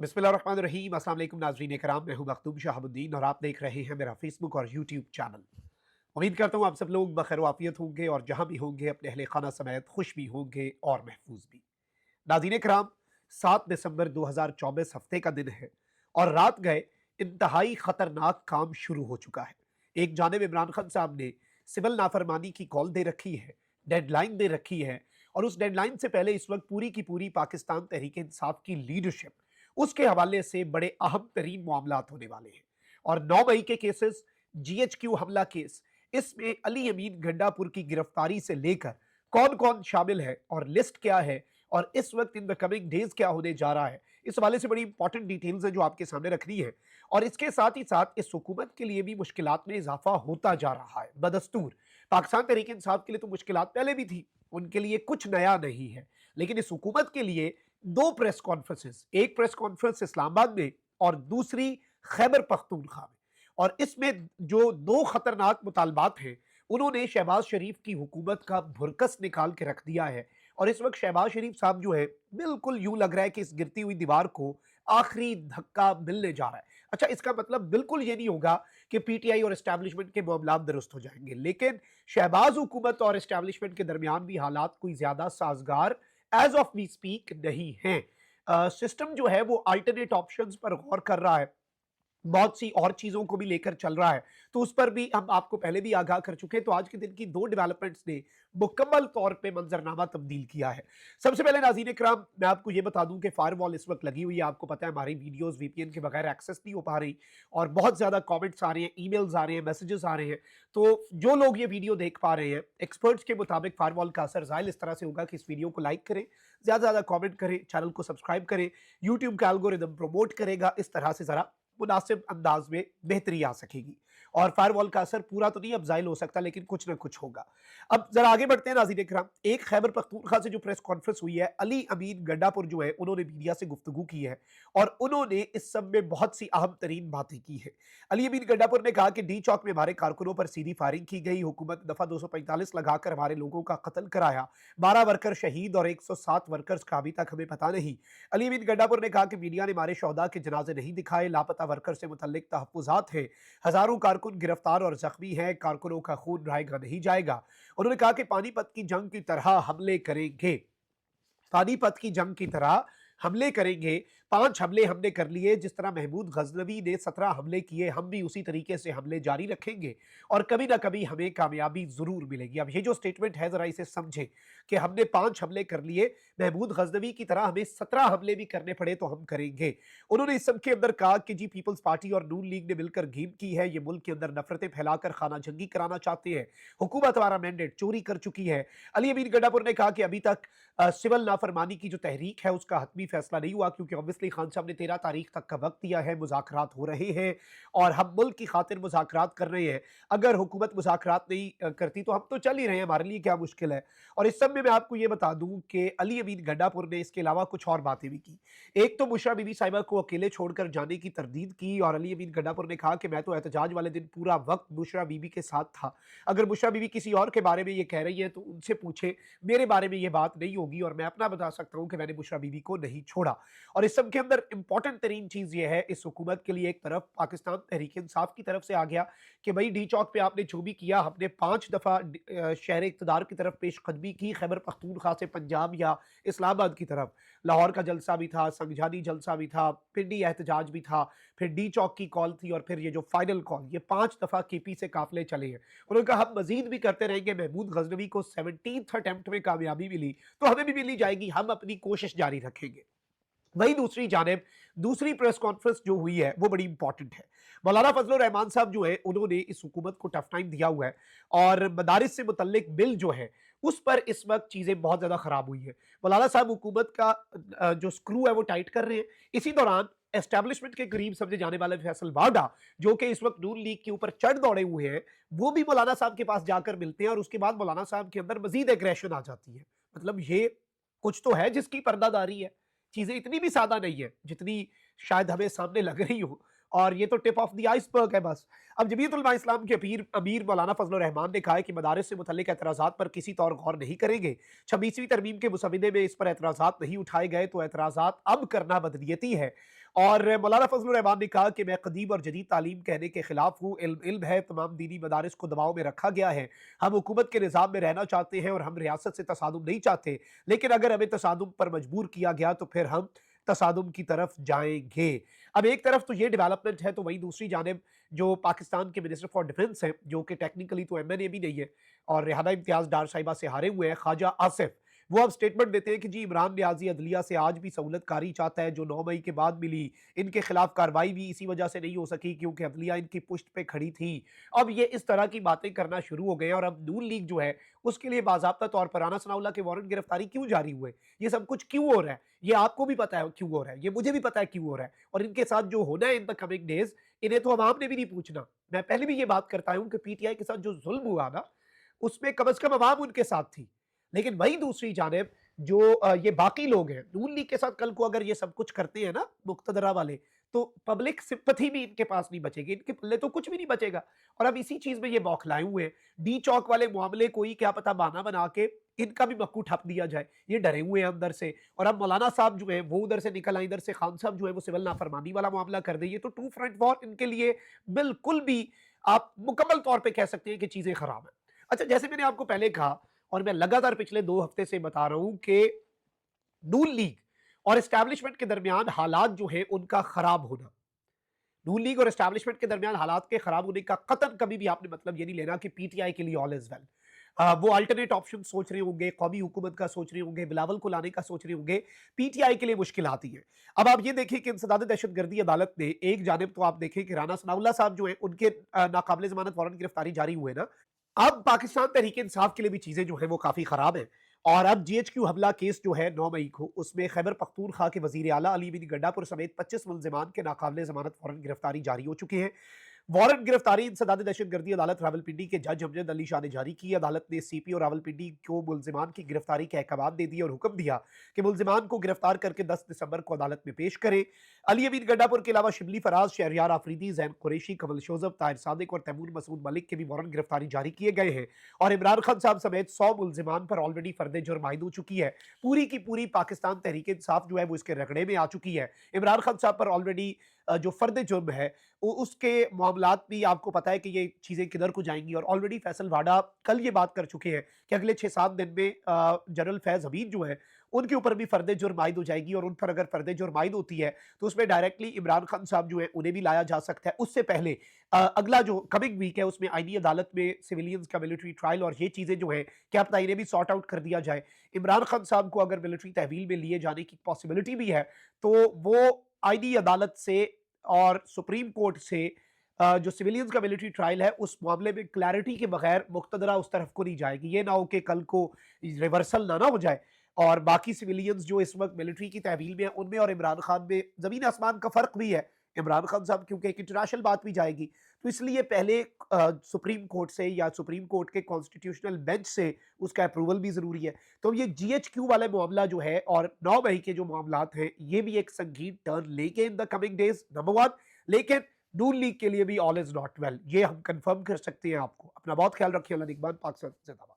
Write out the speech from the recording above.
बिस्मिल्लाहिर्रहमानिर्रहीम। अस्सलाम वालेकुम नाज़रीन कराम, मैं हूं मखदूम शहाबुद्दीन और आप देख रहे हैं मेरा फेसबुक और यूट्यूब चैनल। उम्मीद करता हूं आप सब लोग बखैर वाफियत होंगे और जहां भी होंगे अपने अहले खाना समेत खुश भी होंगे और महफूज भी। नाज़रीन कराम, 7 दिसंबर 2024 हफ्ते का दिन है और रात गए इंतहाई खतरनाक काम शुरू हो चुका है। एक जानिब इमरान खान साहब ने सिविल नाफरमानी की कॉल दे रखी है, डेडलाइन दे रखी है और उस डेडलाइन से पहले इस वक्त पूरी की पूरी पाकिस्तान तहरीक इंसाफ की लीडरशिप उसके हवाले से बड़े अहम तरीन मामलात होने वाले हैं। और 9 मई के केसेस, GHQ हमला केस, इसमें अली अमीन गंडापुर की गिरफ्तारी से लेकर कौन कौन शामिल है और लिस्ट क्या है और इस वक्त इन द कमिंग डेज क्या होने जा रहा है, इस हवाले से बड़ी इंपॉर्टेंट डिटेल्स हैं जो आपके सामने रखनी है। और इसके साथ ही साथ इस हुकूमत के लिए भी मुश्किलात में इजाफा होता जा रहा है। बदस्तूर पाकिस्तान तहरीक इंसाफ के लिए तो मुश्किलात पहले भी थी, उनके लिए कुछ नया नहीं है, लेकिन इस हुकूमत के लिए दो प्रेस कॉन्फ्रेंसेस, एक प्रेस कॉन्फ्रेंस इस्लामाबाद में और दूसरी खैबर पख्तूनख्वा में, और इसमें जो दो खतरनाक मुतालबात हैं उन्होंने शहबाज शरीफ की हुकूमत का भुरकस निकाल के रख दिया है। और इस वक्त शहबाज शरीफ साहब जो है, बिल्कुल यूं लग रहा है कि इस गिरती हुई दीवार को आखिरी धक्का मिलने जा रहा है। अच्छा, इसका मतलब बिल्कुल ये नहीं होगा कि PTI और एस्टैब्लिशमेंट के मामला दुरुस्त हो जाएंगे, लेकिन शहबाज हुकूमत और एस्टैब्लिशमेंट के दरमियान भी हालात कोई ज्यादा साजगार एज ऑफ वी स्पीक नहीं है। सिस्टम जो है वो अल्टरनेट ऑप्शंस पर गौर कर रहा है, बहुत सी और चीजों को भी लेकर चल रहा है, तो उस पर भी हम आपको पहले भी आगाह कर चुके हैं। तो आज के दिन की दो डेवलपमेंट्स ने मुकम्मल तौर पे मंजरनामा तब्दील किया है। सबसे पहले नाज़रीन इकराम, मैं आपको ये बता दूं कि फायरवॉल इस वक्त लगी हुई है। आपको पता है हमारी वीडियोस VPN के बगैर एक्सेस नहीं हो पा रही और बहुत ज्यादा कमेंट्स आ रहे हैं, ईमेल्स आ रहे हैं, मैसेजेस आ रहे हैं। तो जो लोग ये वीडियो देख पा रहे हैं, एक्सपर्ट्स के मुताबिक फायरवॉल का असर ज़ाहिर इस तरह से होगा कि इस वीडियो को लाइक करें, ज्यादा से ज्यादा कॉमेंट करें, चैनल को सब्सक्राइब करें, यूट्यूब का एल्गोरिदम प्रमोट करेगा, इस तरह से जरा मुनासिब अंदाज में बेहतरी आ सकेगी। और फायरवॉल का असर पूरा तो नहीं अब जाहिल हो सकता, लेकिन कुछ ना कुछ होगा। अब जरा आगे बढ़ते हैं नाज़रीन इकराम। एक खैबर पख्तूनख्वा से जो प्रेस कॉन्फ्रेंस हुई है, अली अमीन गंडापुर जो है उन्होंने मीडिया से गुफ्तगू की है और उन्होंने इस सब में बहुत सी अहम तरीन बातें की है। अली अमीन गंडापुर ने कहा कि डी चौक में हमारे कारकुनों पर सीधी फायरिंग की गई, हुकूमत दफा 245 लगाकर हमारे लोगों का कत्ल कराया, 12 वर्कर शहीद और 107 वर्कर्स का अभी तक हमें पता नहीं। अली अमीन गंडापुर ने कहा कि मीडिया ने हमारे शोहदा के जनाजे नहीं दिखाए, लापता वर्कर से मुतल्लिक तहफ्फुज़ात हैं, हजारों कारकुन गिरफ्तार और जख्मी हैं, कारकुनों का खून बहाएगा नहीं जाएगा। उन्होंने कहा कि पानीपत की जंग की तरह हमले करेंगे, पानीपत की जंग की तरह हमले करेंगे। 5 हमले हमने कर लिए, जिस तरह महमूद गजनवी ने 17 हमले किए, हम भी उसी तरीके से हमले जारी रखेंगे और कभी ना कभी हमें कामयाबी जरूर मिलेगी। अब ये जो स्टेटमेंट है जरा इसे समझे कि हमने 5 हमले कर लिए, महमूद गजनवी की तरह हमें 17 हमले भी करने पड़े तो हम करेंगे। उन्होंने इस सब के अंदर कहा कि जी पीपल्स पार्टी और नून लीग ने मिलकर गेम की है, ये मुल्क के अंदर नफरतें फैलाकर खाना जंगी कराना चाहते हैं, हुकूमत हमारा मैंडेट चोरी कर चुकी है। अली अमीन गंडापुर ने कहा कि अभी तक सिविल नाफरमानी की जो तहरीक है उसका हतमी फैसला नहीं हुआ, क्योंकि ऑब्वियसली खान साहब ने 13 तारीख तक का वक्त दिया है, मुज़ाकरात हो रहे हैं और हम मुल्क की खातिर मुज़ाकरात कर रहे हैं। अगर हुकूमत मुज़ाकरात नहीं करती तो हम तो चल ही रहे हैं, हमारे लिए क्या मुश्किल है। और इस सब में मैं आपको ये बता दूं कि अली अमीन गंडापुर ने इसके अलावा कुछ और बातें भी की। एक तो बुशरा बीबी साहिबा को अकेले छोड़कर जाने की तरदीद की और अली अमीन गंडापुर ने कहा कि मैं तो एहतजाज वाले दिन पूरा वक्त बुशरा बीबी के साथ था, अगर बुशरा बीबी किसी और के बारे में ये कह रही है तो उनसे पूछे, मेरे बारे में ये बात नहीं होगी और मैं अपना बता सकता हूं कि मैंने बुशरा बीबी को नहीं छोड़ा। और इस सब के अंदर इंपॉर्टेंट तरीन चीज ये है इस हुकूमत के लिए, एक तरफ पाकिस्तान तहरीक इंसाफ की तरफ से आ गया कि भाई डी चौक पे आपने जो भी किया, हमने 5 दफा शहर इक़्तिदार की तरफ पेशकदमी की, खैबर पख्तूनख्वा से पंजाब या इस्लामाबाद की तरफ, लाहौर का जलसा भी था, संगजानी जलसा भी था, पिंडी एहतजाज भी था, फिर डी चौक की कॉल थी और फिर ये जो फाइनल कॉल, ये 5 दफा KP से काफिले चले हैं। उन्होंने कहा हम मजीद भी करते रहेंगे, महमूद गजनवी को 17th अटेम्प्ट में कामयाबी मिली तो हमें भी मिली जाएगी, हम अपनी कोशिश जारी रखेंगे। वही दूसरी जानिब दूसरी प्रेस कॉन्फ्रेंस जो हुई है वो बड़ी इंपॉर्टेंट है। मौलाना फजलुर रहमान साहब जो है उन्होंने इस हुकूमत को टफ टाइम दिया हुआ है और मदारिस से मुतल्लिक बिल जो है उस पर इस वक्त चीजें बहुत ज्यादा खराब हुई है। मौलाना साहब हुकूमत का जो स्क्रू है वो टाइट कर रहे हैं। इसी दौरान एस्टैब्लिशमेंट के करीब समझे जाने वाले फैसल वाडा जो कि इस वक्त नून लीग के ऊपर चढ़ दौड़े हुए हैं, वो भी मौलाना साहब के पास जाकर मिलते हैं और उसके बाद मौलाना साहब के अंदर मजीद एग्रेशन आ जाती है। मतलब ये कुछ तो है जिसकी पर्दादारी है, चीजें इतनी भी सादा नहीं है जितनी शायद हमें सामने लग रही हो। اور یہ تو ٹپ آف دی آئسبرگ ہے بس۔ اب جمیعت علماء اسلام کے امیر مولانا فضل الرحمان نے کہا ہے کہ مدارس سے متعلق اعتراضات پر کسی طور غور نہیں کریں گے۔ 26ویں ترمیم کے مسودے میں اس پر اعتراضات نہیں اٹھائے گئے تو اعتراضات اب کرنا بدنیتی ہے۔ اور مولانا فضل الرحمان نے کہا کہ میں قدیم اور جدید تعلیم کہنے کے خلاف ہوں، علم ہے، تمام دینی مدارس کو دباؤ میں رکھا گیا ہے، ہم حکومت کے نظام میں رہنا چاہتے ہیں اور ہم ریاست سے تصادم نہیں چاہتے، لیکن اگر ہمیں تصادم پر مجبور کیا گیا تو پھر ہم تصادم کی طرف جائیں گے۔ اب ایک طرف تو یہ ڈیولپمنٹ ہے، تو وہیں دوسری جانب جو پاکستان کے منسٹر فار ڈیفنس ہیں، جو کہ ٹیکنیکلی تو ایم این اے بھی نہیں ہے اور ریحانہ امتیاز ڈار صاحبہ سے ہارے ہوئے ہیں، خواجہ آصف، وہ اب سٹیٹمنٹ دیتے ہیں کہ جی عمران نیازی عدلیہ سے آج بھی سہولت کاری چاہتا ہے جو 9 مئی کے بعد ملی، ان کے خلاف کارروائی بھی اسی وجہ سے نہیں ہو سکی کیونکہ عدلیہ ان کی پشت پہ کھڑی تھی۔ اب یہ اس طرح کی باتیں کرنا شروع ہو گئے ہیں، اور اب نون لیگ جو ہے اس کے لیے باضابطہ طور پر رانا ثناء اللہ کے وارنٹ گرفتاری کیوں جاری ہوئے، یہ سب کچھ کیوں ہو رہا ہے، یہ آپ کو بھی پتا ہے کیوں ہو رہا ہے، یہ مجھے بھی پتا ہے کیوں ہو رہا ہے، اور ان کے ساتھ جو ہونا ہے ان دا کمنگ ڈیز، انہیں تو عوام نے بھی نہیں پوچھنا۔ میں پہلے بھی یہ بات کرتا ہوں کہ پی ٹی آئی کے ساتھ جو ظلم ہوا نا، اس میں کم از کم عوام ان کے ساتھ تھی، لیکن وہی دوسری جانب جو یہ باقی لوگ ہیں نون لیگ کے ساتھ کل کو اگر یہ سب کچھ کرتے ہیں نا مقتدرہ والے، تو پبلک سمپتھی بھی ان کے پاس نہیں بچے گی، ان کے پلے تو کچھ بھی نہیں بچے گا۔ اور اب اسی چیز میں یہ بوکھلائے ہوئے ہیں، ڈی چوک والے معاملے کوئی کیا پتا بہانہ بنا کے ان کا بھی مکو ٹھپ دیا جائے، یہ ڈرے ہوئے ہیں اندر سے۔ اور اب مولانا صاحب جو ہیں وہ ادھر سے نکل آئے، ادھر سے خان صاحب جو ہے وہ سول نافرمانی والا معاملہ کر دیں، یہ تو ٹو فرنٹ وار ان کے لیے بالکل بھی آپ مکمل طور پہ کہہ سکتے ہیں کہ چیزیں خراب ہیں۔ اچھا، جیسے میں نے آپ کو پہلے کہا اور میں لگاتار پچھلے 2 ہفتے سے بتا رہا ہوں کہ نون لیگ اور اسٹیبلشمنٹ کے درمیان حالات جو ہیں ان کا خراب ہونا، نون لیگ اور اسٹیبلشمنٹ کے درمیان حالات کے خراب ہونے کا قطعاً کبھی بھی آپ نے مطلب یہ نہیں لینا کہ پی ٹی آئی کے لیے آل از ویل۔ وہ الٹرنیٹ آپشن سوچ رہے ہوں گے، قومی حکومت کا سوچ رہے ہوں گے، بلاول کو لانے کا سوچ رہے ہوں گے، پی ٹی آئی کے لیے مشکلات ہی ہیں۔ اب آپ یہ دیکھیں کہ انسداد دہشت گردی عدالت نے ایک جانب تو آپ دیکھیں کہ رانا ثناء اللہ صاحب جو ہیں ان کے ناقابل ضمانت وارنٹ گرفتاری جاری ہوئے نا، اب پاکستان تحریک انصاف کے لیے بھی چیزیں جو ہیں وہ کافی خراب ہیں۔ اور اب جی ایچ کیو حملہ کیس جو ہے 9 مئی کو، اس میں خیبر پختونخوا کے وزیر اعلیٰ علی بن گڈا پور سمیت 25 ملزمان کے ناقابل ضمانت وارنٹ گرفتاری جاری ہو چکے ہیں۔ وارنٹ گرفتاری انسداد دہشت گردی عدالت راولپنڈی کے جج امجد علی شاہ نے جاری کی۔ عدالت نے سی پی او راولپنڈی کو ملزمان کی گرفتاری کے احکامات دے دیے اور حکم دیا کہ ملزمان کو گرفتار کر کے 10 دسمبر کو عدالت میں پیش کریں۔ علی امین گڈا پور کے علاوہ شبلی فراز، شہریار آفریدی، زین قریشی، کمل شوذب، طاہر صادق اور تیمور مسعود ملک کے بھی وارنٹ گرفتاری جاری کیے گئے ہیں، اور عمران خان صاحب سمیت 100 ملزمان پر آلریڈی فرد جرم عائد ہو چکی ہے۔ پوری کی پوری پاکستان تحریک انصاف جو ہے وہ اس کے رگڑے میں آ چکی ہے۔ عمران خان صاحب پر آلریڈی جو فرد جرم ہے اس کے معاملات بھی آپ کو پتا ہے کہ یہ چیزیں کدھر کو جائیں گی، اور آلریڈی فیصل واڈا کل یہ بات کر چکے ہیں کہ اگلے 6-7 دن میں جنرل فیض حمید جو ہے ان کے اوپر بھی فرد جرم عائد ہو جائے گی، اور ان پر اگر فرد جرم عائد ہوتی ہے تو اس میں ڈائریکٹلی عمران خان صاحب جو ہے انہیں بھی لایا جا سکتا ہے۔ اس سے پہلے اگلا جو کمنگ ویک ہے اس میں آئینی عدالت میں سویلینز کا ملٹری ٹرائل اور یہ چیزیں جو ہیں کیا پتہ انہیں بھی سارٹ آؤٹ کر دیا جائے۔ عمران خان صاحب کو اگر ملٹری تحویل میں لیے جانے کی پاسبلٹی بھی ہے تو وہ آئینی عدالت سے اور سپریم کورٹ سے جو سویلینز کا ملٹری ٹرائل ہے اس معاملے میں کلیئرٹی کے بغیر مقتدرہ اس طرف کو نہیں جائے گی۔ یہ نہ ہو کہ کل کو ریورسل نہ ہو جائے اور باقی سویلینز جو اس وقت ملٹری کی تحویل میں ہیں ان میں اور عمران خان میں زمین آسمان کا فرق بھی ہے۔ عمران خان صاحب کیونکہ ایک انٹرنیشنل بات بھی جائے گی، تو اس لیے پہلے سپریم کورٹ سے یا سپریم کورٹ کے کانسٹیٹیوشنل بینچ سے اس کا اپروول بھی ضروری ہے۔ تو یہ جی ایچ کیو والے معاملہ جو ہے اور 9 مئی کے جو معاملات ہیں یہ بھی ایک سنگین ٹرن لے کے ان دا کمنگ ڈیز، نمبر 1۔ لیکن نون لیگ کے لیے بھی آل از ناٹ ویل، یہ ہم کنفرم کر سکتے ہیں۔ آپ کو اپنا بہت خیال رکھیے۔ اللہ نگہبان، پاکستان زندہ باد۔